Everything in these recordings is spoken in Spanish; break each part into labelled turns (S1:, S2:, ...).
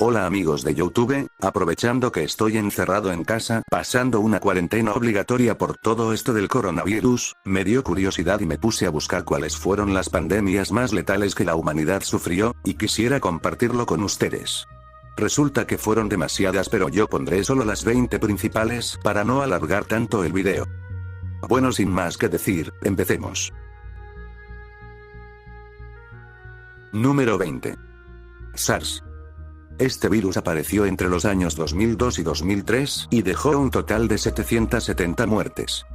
S1: Hola amigos de YouTube, aprovechando que estoy encerrado en casa, pasando una cuarentena obligatoria por todo esto del coronavirus, me dio curiosidad y me puse a buscar cuáles fueron las pandemias más letales que la humanidad sufrió, y quisiera compartirlo con ustedes. Resulta que fueron demasiadas, pero yo pondré solo las 20 principales para no alargar tanto el video. Bueno, sin más que decir, empecemos. Número 20. SARS. Este virus apareció entre los años 2002 y 2003 y dejó un total de 770 muertes.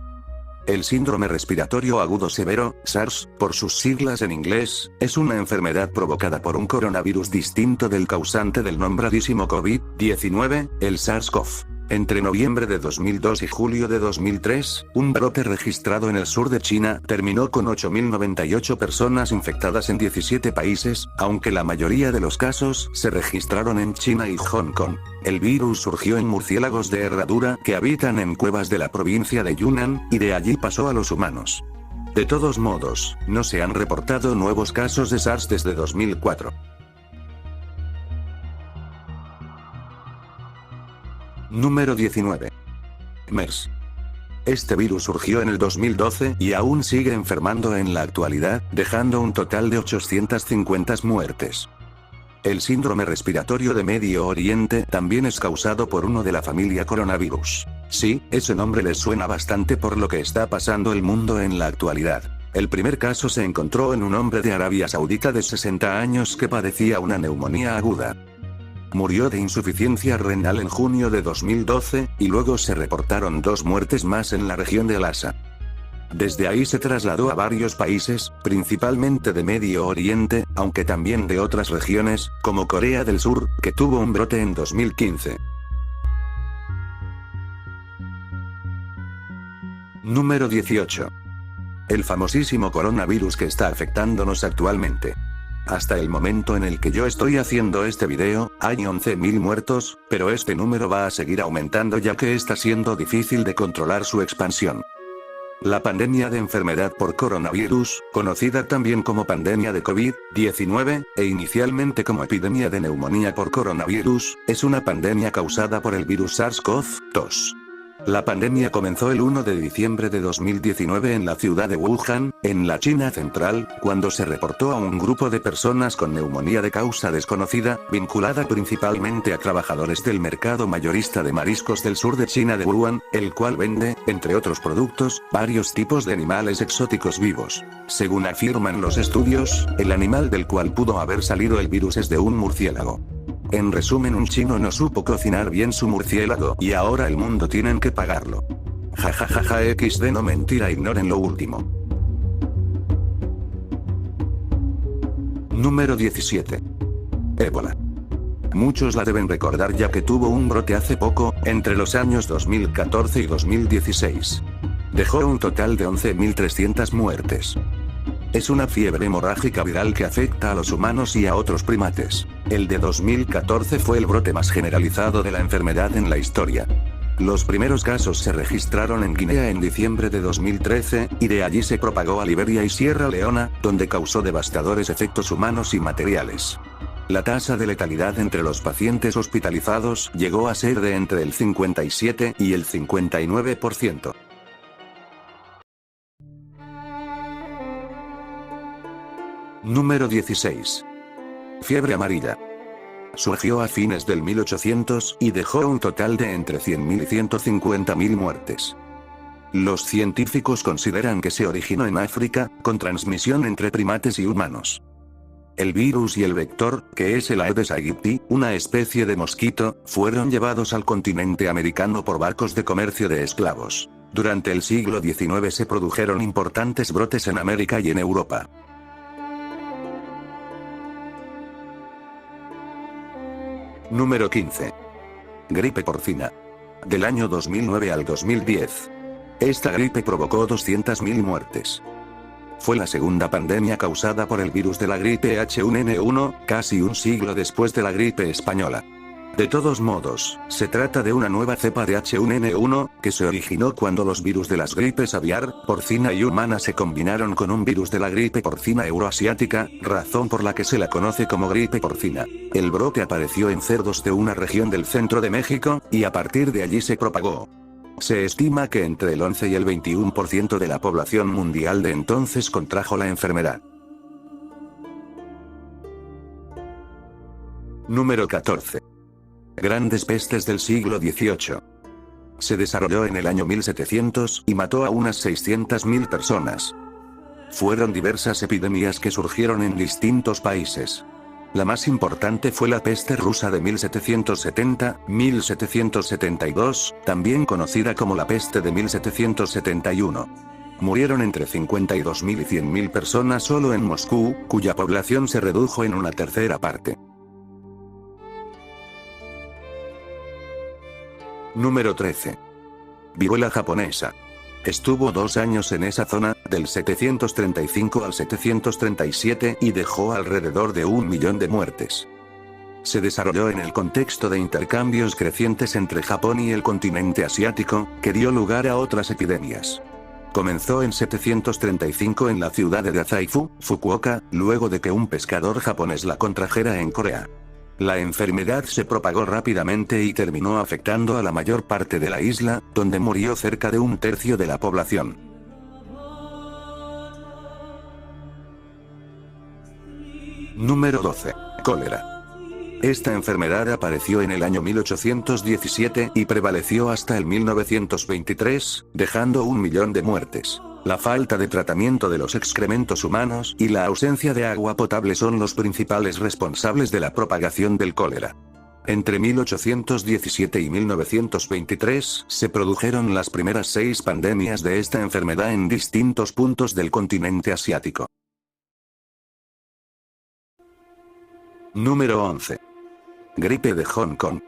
S1: El síndrome respiratorio agudo severo, SARS, por sus siglas en inglés, es una enfermedad provocada por un coronavirus distinto del causante del nombradísimo COVID-19, el SARS-CoV. Entre noviembre de 2002 y julio de 2003, un brote registrado en el sur de China terminó con 8.098 personas infectadas en 17 países, aunque la mayoría de los casos se registraron en China y Hong Kong. El virus surgió en murciélagos de herradura que habitan en cuevas de la provincia de Yunnan, y de allí pasó a los humanos. De todos modos, no se han reportado nuevos casos de SARS desde 2004. Número 19. MERS. Este virus surgió en el 2012 y aún sigue enfermando en la actualidad, dejando un total de 850 muertes. El síndrome respiratorio de Medio Oriente también es causado por uno de la familia coronavirus. Sí, ese nombre les suena bastante por lo que está pasando el mundo en la actualidad. El primer caso se encontró en un hombre de Arabia Saudita de 60 años que padecía una neumonía aguda. Murió de insuficiencia renal en junio de 2012, y luego se reportaron 2 muertes más en la región de Lhasa. Desde ahí se trasladó a varios países, principalmente de Medio Oriente, aunque también de otras regiones, como Corea del Sur, que tuvo un brote en 2015. Número 18. El famosísimo coronavirus que está afectándonos actualmente. Hasta el momento en el que yo estoy haciendo este video, hay 11.000 muertos, pero este número va a seguir aumentando ya que está siendo difícil de controlar su expansión. La pandemia de enfermedad por coronavirus, conocida también como pandemia de COVID-19, e inicialmente como epidemia de neumonía por coronavirus, es una pandemia causada por el virus SARS-CoV-2. La pandemia comenzó el 1 de diciembre de 2019 en la ciudad de Wuhan, en la China central, cuando se reportó a un grupo de personas con neumonía de causa desconocida, vinculada principalmente a trabajadores del mercado mayorista de mariscos del sur de China de Wuhan, el cual vende, entre otros productos, varios tipos de animales exóticos vivos. Según afirman los estudios, el animal del cual pudo haber salido el virus es de un murciélago. En resumen, un chino no supo cocinar bien su murciélago y ahora el mundo tienen que pagarlo. Jajajaja XD, no mentira, ignoren lo último. Número 17. Ébola. Muchos la deben recordar ya que tuvo un brote hace poco, entre los años 2014 y 2016. Dejó un total de 11.300 muertes. Es una fiebre hemorrágica viral que afecta a los humanos y a otros primates. El de 2014 fue el brote más generalizado de la enfermedad en la historia. Los primeros casos se registraron en Guinea en diciembre de 2013, y de allí se propagó a Liberia y Sierra Leona, donde causó devastadores efectos humanos y materiales. La tasa de letalidad entre los pacientes hospitalizados llegó a ser de entre el 57 y el 59%. Número 16. Fiebre amarilla. Surgió a fines del 1800 y dejó un total de entre 100.000 y 150.000 muertes. Los científicos consideran que se originó en África, con transmisión entre primates y humanos. El virus y el vector, que es el Aedes aegypti, una especie de mosquito, fueron llevados al continente americano por barcos de comercio de esclavos. Durante el siglo XIX se produjeron importantes brotes en América y en Europa. Número 15. Gripe porcina. Del año 2009 al 2010. Esta gripe provocó 200.000 muertes. Fue la segunda pandemia causada por el virus de la gripe H1N1, casi un siglo después de la gripe española. De todos modos, se trata de una nueva cepa de H1N1, que se originó cuando los virus de las gripes aviar, porcina y humana se combinaron con un virus de la gripe porcina euroasiática, razón por la que se la conoce como gripe porcina. El brote apareció en cerdos de una región del centro de México, y a partir de allí se propagó. Se estima que entre el 11 y el 21% de la población mundial de entonces contrajo la enfermedad. Número 14. Grandes pestes del siglo XVIII. Se desarrolló en el año 1700 y mató a unas 600.000 personas. Fueron diversas epidemias que surgieron en distintos países. La más importante fue la peste rusa de 1770-1772, también conocida como la peste de 1771. Murieron entre 52.000 y 100.000 personas solo en Moscú, cuya población se redujo en una tercera parte. Número 13. Viruela japonesa. Estuvo 2 años en esa zona, del 735 al 737, y dejó alrededor de 1 millón de muertes. Se desarrolló en el contexto de intercambios crecientes entre Japón y el continente asiático, que dio lugar a otras epidemias. Comenzó en 735 en la ciudad de Dazaifu, Fukuoka, luego de que un pescador japonés la contrajera en Corea. La enfermedad se propagó rápidamente y terminó afectando a la mayor parte de la isla, donde murió cerca de 1/3 de la población. Número 12. Cólera. Esta enfermedad apareció en el año 1817 y prevaleció hasta el 1923, dejando 1 millón de muertes. La falta de tratamiento de los excrementos humanos y la ausencia de agua potable son los principales responsables de la propagación del cólera. Entre 1817 y 1923 se produjeron las primeras 6 pandemias de esta enfermedad en distintos puntos del continente asiático. Número 11. Gripe de Hong Kong.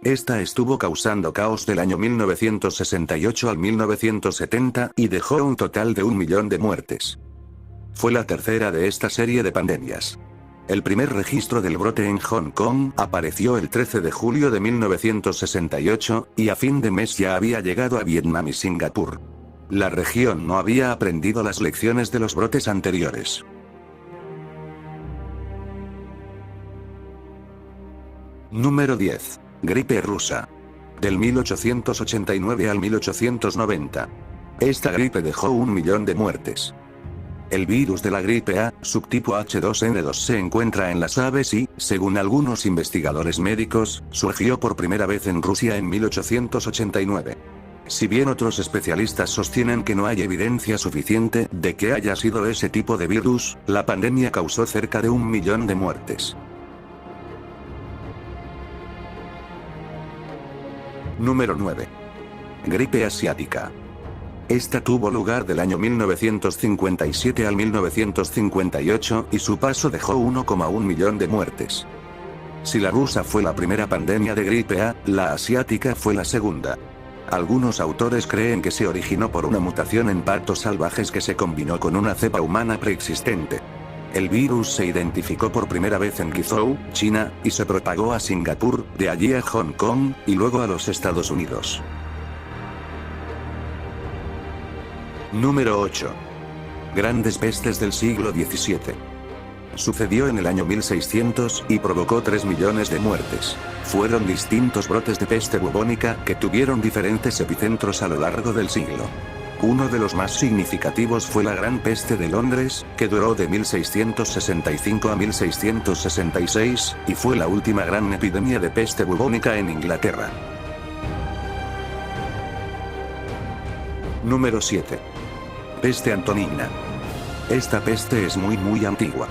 S1: Esta estuvo causando caos del año 1968 al 1970 y dejó un total de 1 millón de muertes. Fue la tercera de esta serie de pandemias. El primer registro del brote en Hong Kong apareció el 13 de julio de 1968, y a fin de mes ya había llegado a Vietnam y Singapur. La región no había aprendido las lecciones de los brotes anteriores. Número 10. Gripe rusa. Del 1889 al 1890. Esta gripe dejó 1 millón de muertes. El virus de la gripe A, subtipo H2N2, se encuentra en las aves y, según algunos investigadores médicos, surgió por primera vez en Rusia en 1889. Si bien otros especialistas sostienen que no hay evidencia suficiente de que haya sido ese tipo de virus, la pandemia causó cerca de 1 millón de muertes. Número 9. Gripe asiática. Esta tuvo lugar del año 1957 al 1958 y su paso dejó 1,1 millón de muertes. Si la rusa fue la primera pandemia de gripe A, la asiática fue la segunda. Algunos autores creen que se originó por una mutación en patos salvajes que se combinó con una cepa humana preexistente. El virus se identificó por primera vez en Guizhou, China, y se propagó a Singapur, de allí a Hong Kong, y luego a los Estados Unidos. Número 8. Grandes pestes del siglo XVII. Sucedió en el año 1600 y provocó 3 millones de muertes. Fueron distintos brotes de peste bubónica que tuvieron diferentes epicentros a lo largo del siglo. Uno de los más significativos fue la Gran Peste de Londres, que duró de 1665 a 1666, y fue la última gran epidemia de peste bubónica en Inglaterra. Número 7. Peste antonina. Esta peste es muy antigua.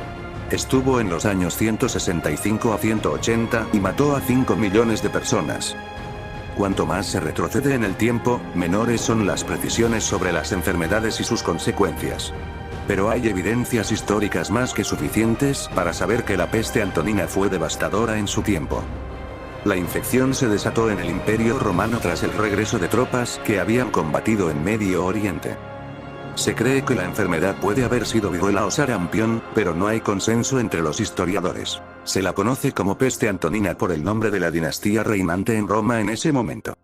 S1: Estuvo en los años 165 a 180 y mató a 5 millones de personas. Cuanto más se retrocede en el tiempo, menores son las precisiones sobre las enfermedades y sus consecuencias. Pero hay evidencias históricas más que suficientes para saber que la peste antonina fue devastadora en su tiempo. La infección se desató en el Imperio Romano tras el regreso de tropas que habían combatido en Medio Oriente. Se cree que la enfermedad puede haber sido viruela o sarampión, pero no hay consenso entre los historiadores. Se la conoce como peste antonina por el nombre de la dinastía reinante en Roma en ese momento.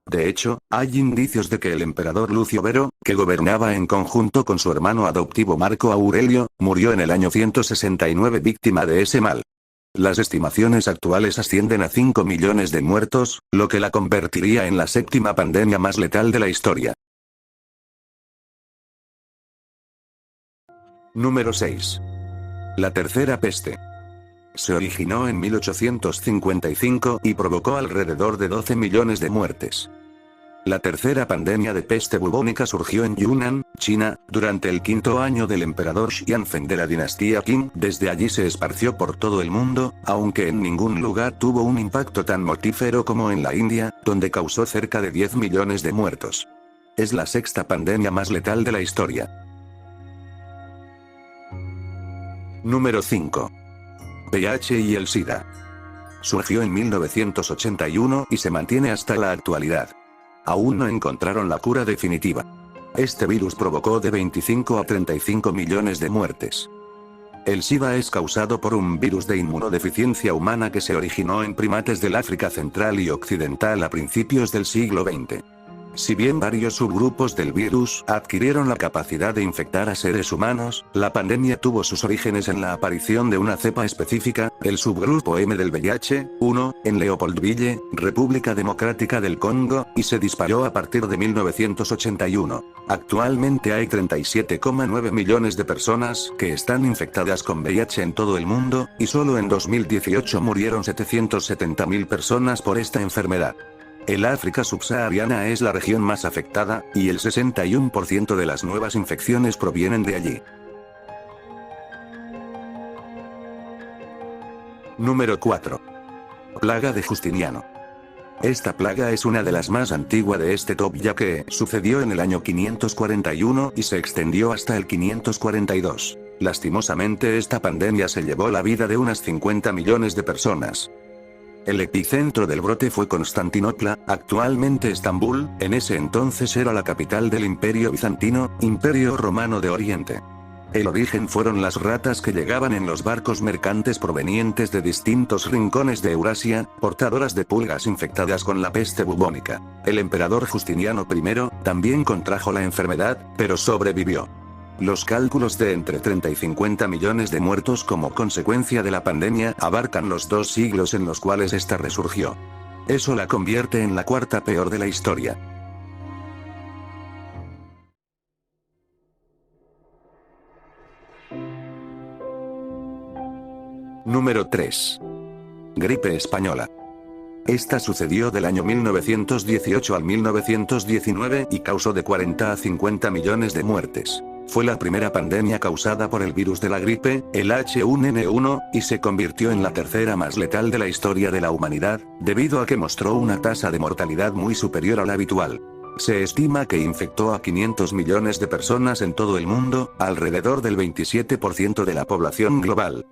S1: De hecho, hay indicios de que el emperador Lucio Vero, que gobernaba en conjunto con su hermano adoptivo Marco Aurelio, murió en el año 169 víctima de ese mal. Las estimaciones actuales ascienden a 5 millones de muertos, lo que la convertiría en la séptima pandemia más letal de la historia. Número 6. La tercera peste. Se originó en 1855 y provocó alrededor de 12 millones de muertes. La tercera pandemia de peste bubónica surgió en Yunnan, China, durante el quinto año del emperador Xianfeng de la dinastía Qing. Desde allí se esparció por todo el mundo, aunque en ningún lugar tuvo un impacto tan mortífero como en la India, donde causó cerca de 10 millones de muertos. Es la sexta pandemia más letal de la historia. Número 5. VIH y el SIDA. Surgió en 1981 y se mantiene hasta la actualidad. Aún no encontraron la cura definitiva. Este virus provocó de 25 a 35 millones de muertes. El SIDA es causado por un virus de inmunodeficiencia humana que se originó en primates del África Central y Occidental a principios del siglo XX. Si bien varios subgrupos del virus adquirieron la capacidad de infectar a seres humanos, la pandemia tuvo sus orígenes en la aparición de una cepa específica, el subgrupo M del VIH-1, en Leopoldville, República Democrática del Congo, y se disparó a partir de 1981. Actualmente hay 37,9 millones de personas que están infectadas con VIH en todo el mundo, y solo en 2018 murieron 770.000 personas por esta enfermedad. El África subsahariana es la región más afectada, y el 61% de las nuevas infecciones provienen de allí. Número 4. Plaga de Justiniano. Esta plaga es una de las más antiguas de este top, ya que sucedió en el año 541 y se extendió hasta el 542. Lastimosamente esta pandemia se llevó la vida de unas 50 millones de personas. El epicentro del brote fue Constantinopla, actualmente Estambul. En ese entonces era la capital del Imperio Bizantino, Imperio Romano de Oriente. El origen fueron las ratas que llegaban en los barcos mercantes provenientes de distintos rincones de Eurasia, portadoras de pulgas infectadas con la peste bubónica. El emperador Justiniano I también contrajo la enfermedad, pero sobrevivió. Los cálculos de entre 30 y 50 millones de muertos como consecuencia de la pandemia abarcan los 2 siglos en los cuales esta resurgió. Eso la convierte en la cuarta peor de la historia. Número 3. Gripe española. Esta sucedió del año 1918 al 1919 y causó de 40 a 50 millones de muertes. Fue la primera pandemia causada por el virus de la gripe, el H1N1, y se convirtió en la tercera más letal de la historia de la humanidad, debido a que mostró una tasa de mortalidad muy superior a la habitual. Se estima que infectó a 500 millones de personas en todo el mundo, alrededor del 27% de la población global.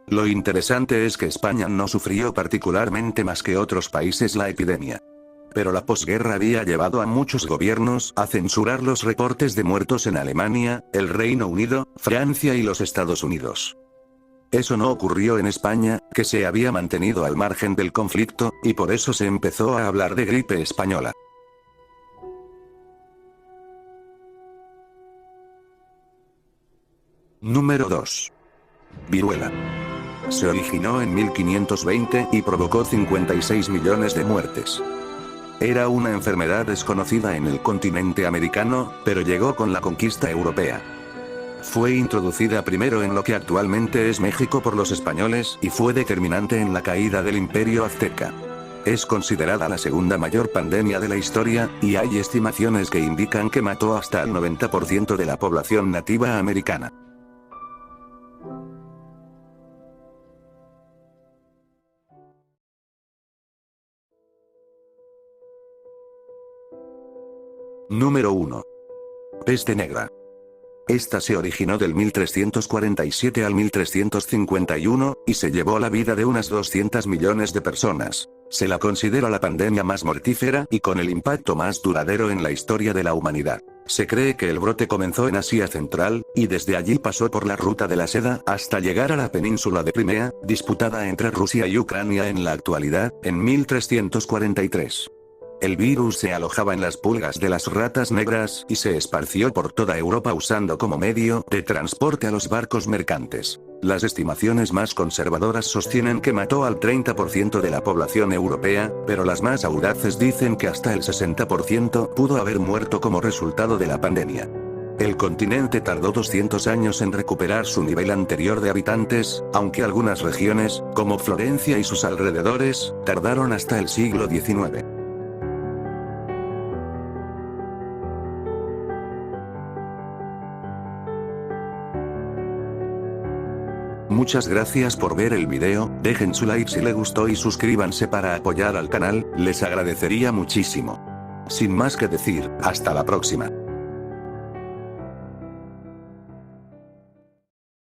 S1: Lo interesante es que España no sufrió particularmente más que otros países la epidemia. Pero la posguerra había llevado a muchos gobiernos a censurar los reportes de muertos en Alemania, el Reino Unido, Francia y los Estados Unidos. Eso no ocurrió en España, que se había mantenido al margen del conflicto, y por eso se empezó a hablar de gripe española. Número 2. Viruela. Se originó en 1520 y provocó 56 millones de muertes. Era una enfermedad desconocida en el continente americano, pero llegó con la conquista europea. Fue introducida primero en lo que actualmente es México por los españoles y fue determinante en la caída del Imperio Azteca. Es considerada la segunda mayor pandemia de la historia, y hay estimaciones que indican que mató hasta el 90% de la población nativa americana. Número 1. Peste negra. Esta se originó del 1347 al 1351, y se llevó la vida de unas 200 millones de personas. Se la considera la pandemia más mortífera y con el impacto más duradero en la historia de la humanidad. Se cree que el brote comenzó en Asia Central, y desde allí pasó por la ruta de la seda hasta llegar a la península de Crimea, disputada entre Rusia y Ucrania en la actualidad, en 1343. El virus se alojaba en las pulgas de las ratas negras y se esparció por toda Europa usando como medio de transporte a los barcos mercantes. Las estimaciones más conservadoras sostienen que mató al 30% de la población europea, pero las más audaces dicen que hasta el 60% pudo haber muerto como resultado de la pandemia. El continente tardó 200 años en recuperar su nivel anterior de habitantes, aunque algunas regiones, como Florencia y sus alrededores, tardaron hasta el siglo XIX. Muchas gracias por ver el video, dejen su like si les gustó y suscríbanse para apoyar al canal, les agradecería muchísimo. Sin más que decir, hasta la próxima.